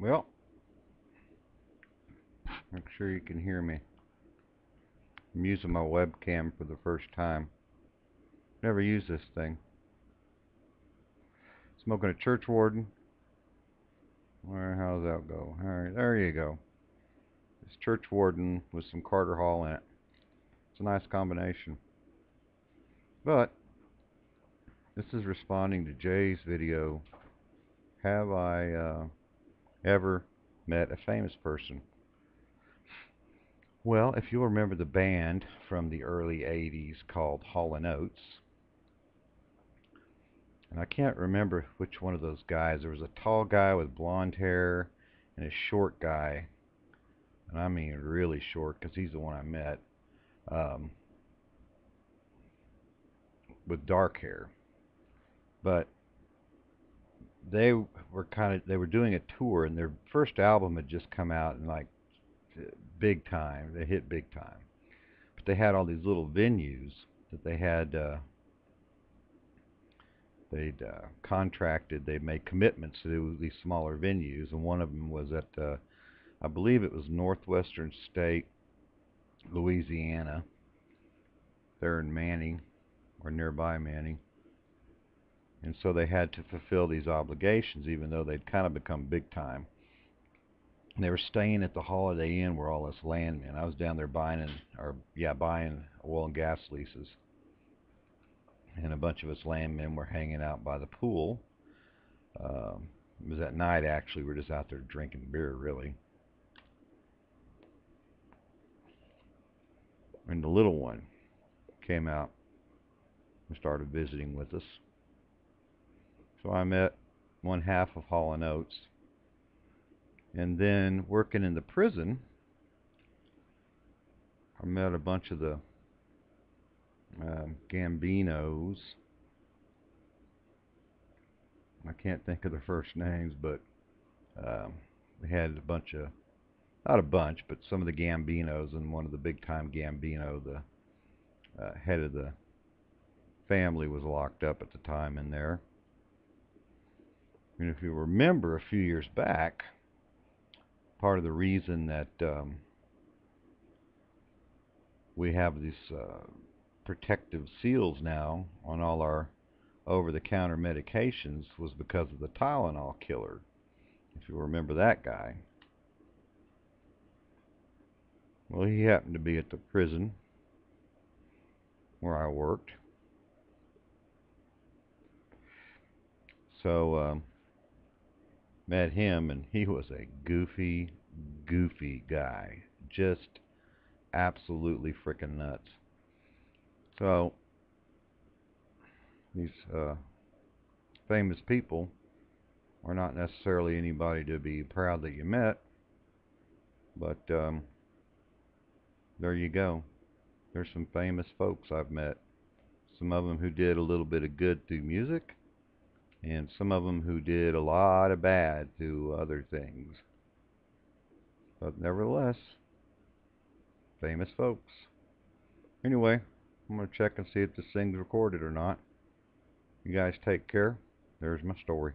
Well, make sure you can hear me. I'm using my webcam for the first time. Never used this thing. Smoking a church warden. How's that go? Alright, there you go. It's church warden with some Carter Hall in it. It's a nice combination. But this is responding to Jay's video. Have I ever met a famous person? Well, if you'll remember the band from the early 80s called Hall & Oates, and I can't remember which one of those guys. There was a tall guy with blonde hair and a short guy, and I mean really short because he's the one I met, um, with dark hair. But they were doing a tour, and their first album had just come out, and like big time, they hit big time. But they had all these little venues that they'd contracted. They made commitments to do these smaller venues, and one of them was at I believe it was Northwestern State, Louisiana. They're in Manning or nearby Manning. And so they had to fulfill these obligations, even though they'd kind of become big time. And they were staying at the Holiday Inn where all us landmen. I was down there buying oil and gas leases. And a bunch of us landmen were hanging out by the pool. It was at night, actually. We were just out there drinking beer, really. And the little one came out and started visiting with us. So I met one half of Hall & Oates. And then working in the prison, I met a bunch of the Gambinos. I can't think of their first names, but we had a bunch of, not a bunch, but some of the Gambinos, and one of the big time Gambino, the head of the family, was locked up at the time in there. And if you remember a few years back, part of the reason that we have these protective seals now on all our over-the-counter medications was because of the Tylenol killer. If you remember that guy. Well, he happened to be at the prison where I worked. So, met him, and he was a goofy guy. Just absolutely freaking nuts. So, these famous people are not necessarily anybody to be proud that you met, but there you go. There's some famous folks I've met. Some of them who did a little bit of good through music, and some of them who did a lot of bad through other things. But nevertheless, famous folks. Anyway, I'm going to check and see if this thing's recorded or not. You guys take care. There's my story.